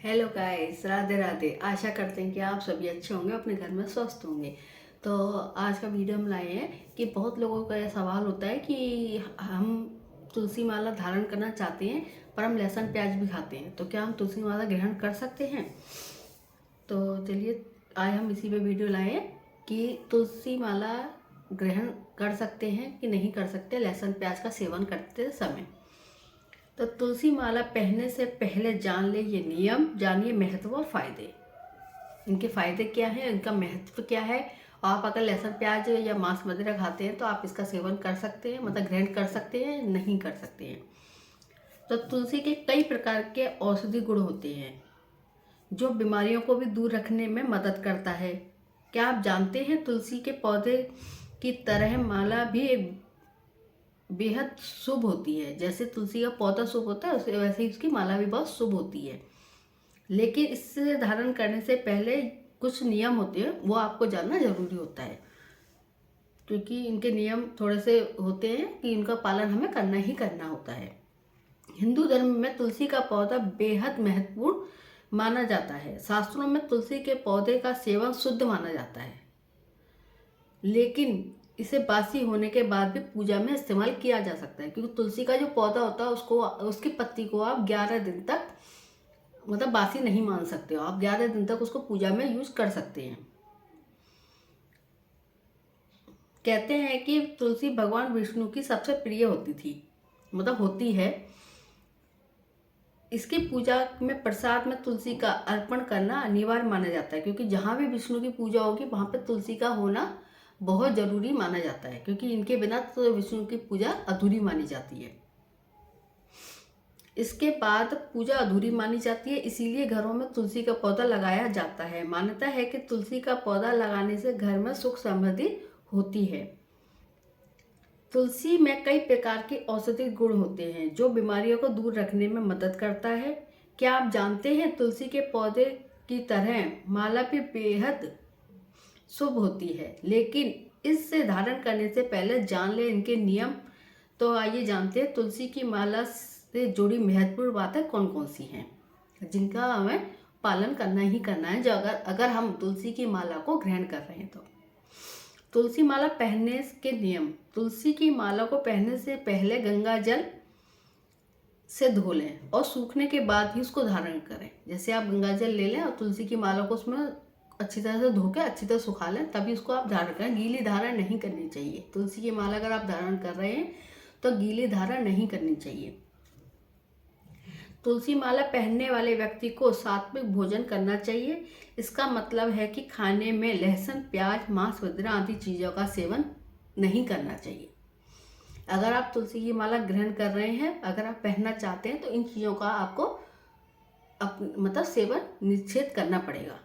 Hello guys, Radhe Radhe. आशा करते हैं कि आप सभी अच्छे होंगे, अपने घर में स्वस्थ होंगे। तो आज का वीडियो हम लाए हैं कि बहुत लोगों का यह सवाल होता है कि हम तुलसी माला धारण करना चाहते हैं पर हम लहसुन प्याज भी खाते हैं, तो क्या हम तुलसी माला ग्रहण कर सकते हैं? तो चलिए आज हम इसी पे वीडियो लाए हैं कि तुलसी माला ग्रहण कर सकते हैं कि नहीं कर सकते लहसुन प्याज का सेवन करते समय। तो तुलसी माला पहनने से पहले जान ले ये नियम, जानिए महत्व और फायदे। इनके फायदे क्या हैं, इनका महत्व क्या है। आप अगर लहसुन प्याज या मांस वगैरह खाते हैं तो आप इसका सेवन कर सकते हैं, मतलब ग्रहण कर सकते हैं, नहीं कर सकते हैं। तो तुलसी के कई प्रकार के औषधि गुण होते हैं जो बीमारियों को भी दूर रखने में मदद करता है। क्या आप जानते हैं तुलसी के पौधे की तरह माला भी बेहद शुभ होती है। जैसे तुलसी का पौधा शुभ होता है उसे वैसे ही उसकी माला भी बहुत शुभ होती है। लेकिन इससे धारण करने से पहले कुछ नियम होते हैं, वो आपको जानना जरूरी होता है, क्योंकि इनके नियम थोड़े से होते हैं कि इनका पालन हमें करना ही करना होता है। हिंदू धर्म में तुलसी का पौधा बेहद महत्वपूर्ण माना जाता है। शास्त्रों में तुलसी के पौधे का सेवन शुद्ध माना जाता है, लेकिन इसे बासी होने के बाद भी पूजा में इस्तेमाल किया जा सकता है, क्योंकि तुलसी का जो पौधा होता है उसको, उसकी पत्ती को आप 11 दिन तक, मतलब बासी नहीं मान सकते हो आप। 11 दिन तक उसको पूजा में यूज कर सकते हैं। कहते हैं कि तुलसी भगवान विष्णु की सबसे प्रिय होती थी, मतलब होती है। इसकी पूजा में प्रसाद में तुलसी का अर्पण करना अनिवार्य माना जाता है, क्योंकि जहाँ भी विष्णु की पूजा होगी वहाँ पे तुलसी का होना बहुत जरूरी माना जाता है, क्योंकि इनके बिना तो विष्णु की पूजा अधूरी मानी जाती है। इसके बाद पूजा अधूरी मानी जाती है, इसीलिए घरों में तुलसी का पौधा लगाया जाता है। मान्यता है कि तुलसी का पौधा लगाने से घर में सुख समृद्धि होती है। तुलसी में कई प्रकार के औषधि गुण होते हैं जो बीमारियों को दूर रखने में मदद करता है। क्या आप जानते हैं तुलसी के पौधे की तरह माला भी बेहद शुभ होती है, लेकिन इससे धारण करने से पहले जान ले इनके नियम। तो आइए जानते हैं तुलसी की माला से जुड़ी महत्वपूर्ण बातें कौन कौन सी हैं जिनका हमें पालन करना ही करना है, जो अगर हम तुलसी की माला को ग्रहण कर रहे हैं। तो तुलसी माला पहनने के नियम। तुलसी की माला को पहनने से पहले गंगा जल से धो लें और सूखने के बाद ही उसको धारण करें। जैसे आप गंगा जल ले लें और तुलसी की माला को उसमें अच्छी तरह से धो के अच्छी तरह सुखा लें, तभी उसको आप धारण करें। गीली धारण नहीं करनी चाहिए। तुलसी की माला अगर आप धारण कर रहे हैं तो गीली धारण नहीं करनी चाहिए। तुलसी माला पहनने वाले व्यक्ति को सात्विक भोजन करना चाहिए। इसका मतलब है कि खाने में लहसुन, प्याज, मांस वगैरह आदि चीज़ों का सेवन नहीं करना चाहिए। अगर आप तुलसी की माला ग्रहण कर रहे हैं, अगर आप पहनना चाहते हैं, तो इन चीज़ों का आपको मतलब सेवन निषेध करना पड़ेगा।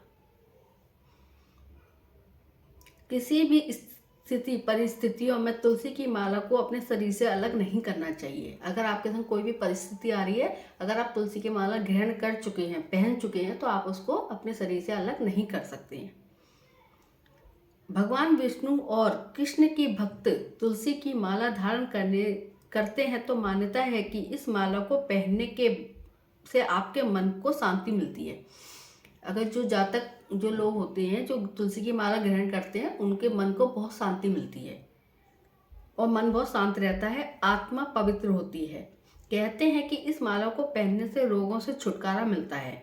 किसी भी परिस्थितियों में तुलसी की माला को अपने शरीर से अलग नहीं करना चाहिए। अगर आपके संग कोई भी परिस्थिति आ रही है, अगर आप तुलसी की माला ग्रहण कर चुके हैं, पहन चुके हैं, तो आप उसको अपने शरीर से अलग नहीं कर सकते हैं। भगवान विष्णु और कृष्ण की भक्त तुलसी की माला धारण करते हैं, तो मान्यता है कि इस माला को पहनने के से आपके मन को शांति मिलती है। अगर जो जातक जो लोग होते हैं जो तुलसी की माला ग्रहण करते हैं, उनके मन को बहुत शांति मिलती है और मन बहुत शांत रहता है, आत्मा पवित्र होती है। कहते हैं कि इस माला को पहनने से रोगों से छुटकारा मिलता है।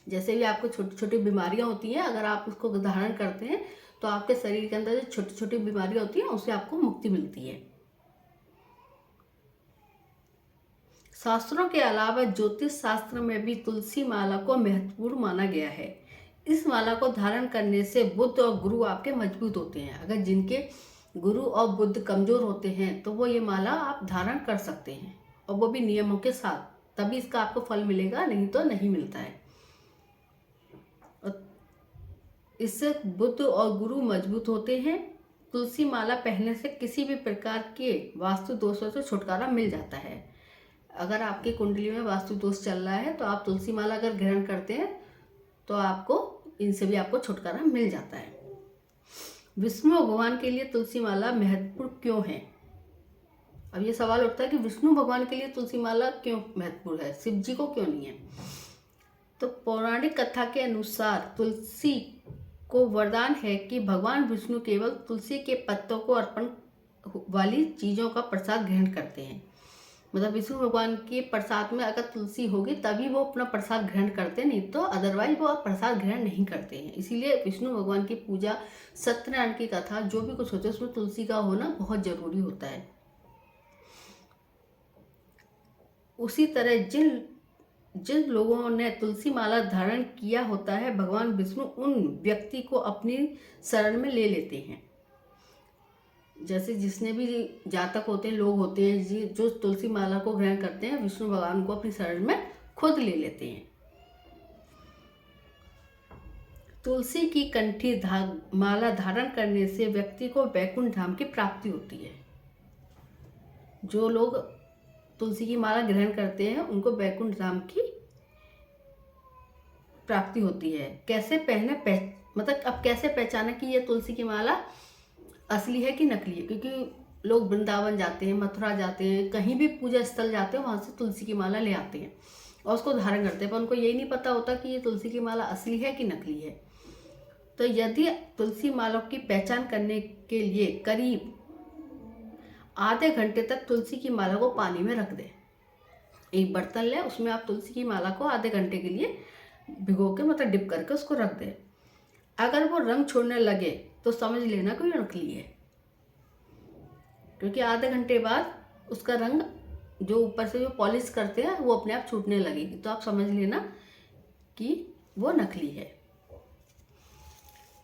जैसे भी आपको छोटी छोटी बीमारियां होती हैं, अगर आप उसको धारण करते हैं तो आपके शरीर के अंदर जो छोटी छोटी बीमारियां होती हैं उससे आपको मुक्ति मिलती है। शास्त्रों के अलावा ज्योतिष शास्त्र में भी तुलसी माला को महत्वपूर्ण माना गया है। इस माला को धारण करने से बुद्ध और गुरु आपके मजबूत होते हैं। अगर जिनके गुरु और बुद्ध कमजोर होते हैं तो वो ये माला आप धारण कर सकते हैं, और वो भी नियमों के साथ, तभी इसका आपको फल मिलेगा, नहीं तो नहीं मिलता है। इससे बुद्ध और गुरु मजबूत होते हैं। तुलसी माला पहनने से किसी भी प्रकार के वास्तु दोषों से छुटकारा मिल जाता है। अगर आपकी कुंडली में वास्तु दोष चल रहा है तो आप तुलसी माला अगर ग्रहण करते हैं तो आपको इनसे भी आपको छुटकारा मिल जाता है। विष्णु भगवान के लिए तुलसी माला महत्वपूर्ण क्यों है? अब ये सवाल उठता है कि विष्णु भगवान के लिए तुलसी माला क्यों महत्वपूर्ण है, शिव जी को क्यों नहीं है? तो पौराणिक कथा के अनुसार तुलसी को वरदान है कि भगवान विष्णु केवल तुलसी के पत्तों को अर्पण वाली चीज़ों का प्रसाद ग्रहण करते हैं। मतलब विष्णु भगवान के प्रसाद में अगर तुलसी होगी तभी वो अपना प्रसाद ग्रहण करते हैं, नहीं तो अदरवाइज वो प्रसाद ग्रहण नहीं करते हैं। इसीलिए विष्णु भगवान की पूजा, सत्यनारायण की कथा, जो भी कुछ होता है उसमें तुलसी का होना बहुत जरूरी होता है। उसी तरह जिन लोगों ने तुलसी माला धारण किया होता है, भगवान विष्णु उन व्यक्ति को अपनी शरण में ले लेते हैं। जैसे जिसने भी जातक होते हैं, लोग होते हैं जो तुलसी माला को ग्रहण करते हैं, विष्णु भगवान को अपनी शरण में खुद ले लेते हैं। तुलसी की कंठी माला धारण करने से व्यक्ति को वैकुंठ धाम की प्राप्ति होती है। जो लोग तुलसी की माला ग्रहण करते हैं उनको वैकुंठ धाम की प्राप्ति होती है। कैसे मतलब अब कैसे पहचाने कि ये तुलसी की माला असली है कि नकली है? क्योंकि लोग वृंदावन जाते हैं, मथुरा जाते हैं, कहीं भी पूजा स्थल जाते हैं, वहाँ से तुलसी की माला ले आते हैं और उसको धारण करते हैं, पर उनको यही नहीं पता होता कि ये तुलसी की माला असली है कि नकली है। तो यदि तुलसी माला की पहचान करने के लिए करीब आधे घंटे तक तुलसी की माला को पानी में रख दें। एक बर्तन लें, उसमें आप तुलसी की माला को आधे घंटे के लिए भिगो के मतलब डिप करके उसको रख दें। अगर वो रंग छोड़ने लगे तो समझ लेना कोई नकली है, क्योंकि आधे घंटे बाद उसका रंग जो ऊपर से जो पॉलिश करते हैं वो अपने आप छूटने लगेगी, तो आप समझ लेना कि वो नकली है।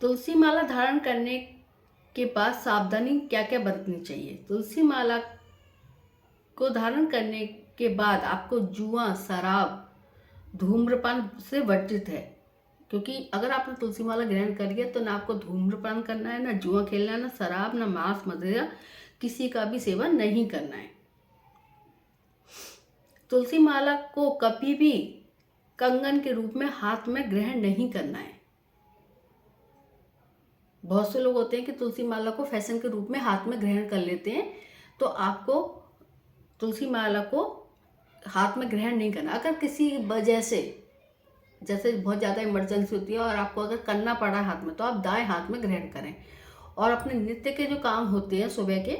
तुलसी माला धारण करने के बाद सावधानी क्या क्या बरतनी चाहिए? तुलसी माला को धारण करने के बाद आपको जुआ, शराब, धूम्रपान से वर्जित है। क्योंकि अगर आपने तुलसी माला ग्रहण करी है तो ना आपको धूम्रपान करना है, ना जुआ खेलना है, ना शराब, ना मांस मदिरा, किसी का भी सेवन नहीं करना है। तुलसी माला को कभी भी कंगन के रूप में हाथ में ग्रहण नहीं करना है। बहुत से लोग होते हैं कि तुलसी माला को फैशन के रूप में हाथ में ग्रहण कर लेते हैं, तो आपको तुलसी माला को हाथ में ग्रहण नहीं करना। अगर किसी वजह से, जैसे बहुत ज़्यादा इमरजेंसी होती है और आपको अगर करना पड़ा हाथ में, तो आप दाएं हाथ में ग्रहण करें। और अपने नित्य के जो काम होते हैं सुबह के,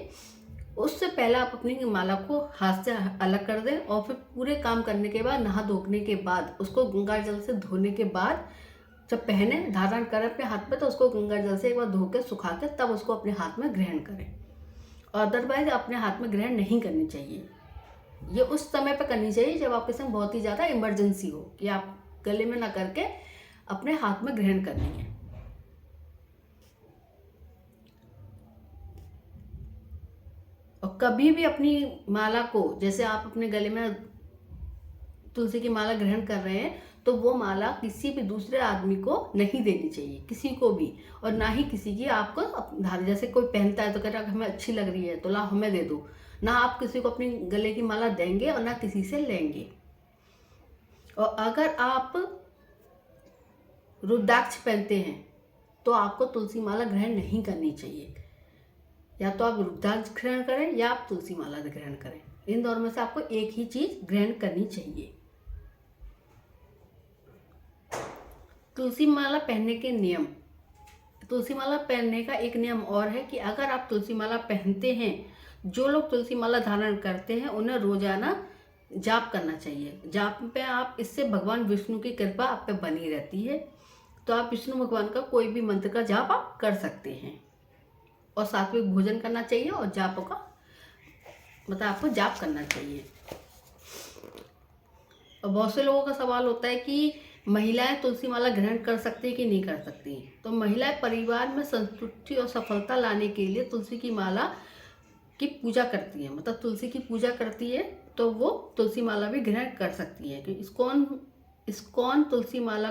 उससे पहले आप अपनी माला को हाथ से अलग कर दें और फिर पूरे काम करने के बाद, नहा धोने के बाद, उसको गंगा जल से धोने के बाद जब पहने, धारण करें अपने हाथ में, तो उसको गंगा जल से एक बार धो के सुखा के तब उसको अपने हाथ में ग्रहण करें। अदरवाइज अपने हाथ में ग्रहण नहीं करनी चाहिए। ये उस समय पर करनी चाहिए जब आपके संग बहुत ही ज़्यादा इमरजेंसी हो, कि आप गले में ना करके अपने हाथ में ग्रहण करनी है। और कभी भी अपनी माला को, जैसे आप अपने गले में तुलसी की माला ग्रहण कर रहे हैं, तो वो माला किसी भी दूसरे आदमी को नहीं देनी चाहिए, किसी को भी। और ना ही किसी की आपको जैसे कोई पहनता है तो कहता है हमें अच्छी लग रही है तो ला हमें दे दो, ना आप किसी को अपनी गले की माला देंगे और ना किसी से लेंगे। और अगर आप रुद्राक्ष पहनते हैं तो आपको तुलसी माला ग्रहण नहीं करनी चाहिए। या तो आप रुद्राक्ष ग्रहण करें या आप तुलसी माला ग्रहण करें, इन दोनों में से आपको एक ही चीज ग्रहण करनी चाहिए। तुलसी माला पहनने के नियम। तुलसी माला पहनने का एक नियम और है कि अगर आप तुलसी माला पहनते हैं, जो लोग तुलसी माला धारण करते हैं उन्हें रोजाना जाप करना चाहिए। जाप पे आप, इससे भगवान विष्णु की कृपा आप पे बनी रहती है। तो आप विष्णु भगवान का कोई भी मंत्र का जाप आप कर सकते हैं। और सात्विक भोजन करना चाहिए और जाप का मतलब आपको जाप करना चाहिए। और बहुत से लोगों का सवाल होता है कि महिलाएं तुलसी माला ग्रहण कर सकती है कि नहीं कर सकती। तो महिलाएं परिवार में संतुष्टि और सफलता लाने के लिए तुलसी की माला की पूजा करती है, मतलब तुलसी की पूजा करती है, तो वो तुलसी माला भी ग्रहण कर सकती है। क्योंकि इस्कॉन तुलसी माला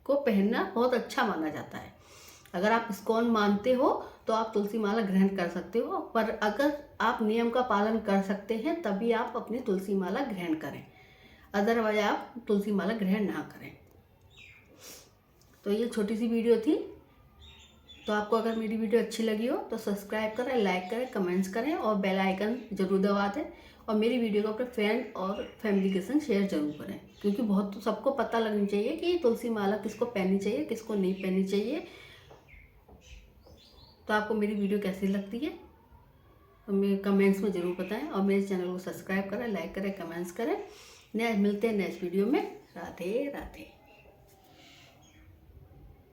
को पहनना बहुत अच्छा माना जाता है। अगर आप इस्कॉन मानते हो तो आप तुलसी माला ग्रहण कर सकते हो, पर अगर आप नियम का पालन कर सकते हैं तभी आप अपनी तुलसी माला ग्रहण करें, अदरवाइज आप तुलसी माला ग्रहण ना करें। तो ये छोटी सी वीडियो थी। तो आपको अगर मेरी वीडियो अच्छी लगी हो तो सब्सक्राइब करें, लाइक करें, कमेंट्स करें और बेल आइकन जरूर दबा दें। और मेरी वीडियो को अपने फ्रेंड और फैमिली के संग शेयर जरूर करें, क्योंकि बहुत सबको पता लगनी चाहिए कि तुलसी माला किसको पहननी चाहिए, किसको नहीं पहननी चाहिए। तो आपको मेरी वीडियो कैसी लगती है मेरे कमेंट्स में ज़रूर बताएं, और मेरे चैनल को सब्सक्राइब करें, लाइक करें, कमेंट्स करें। मिलते हैं नेक्स्ट वीडियो में। राधे राधे।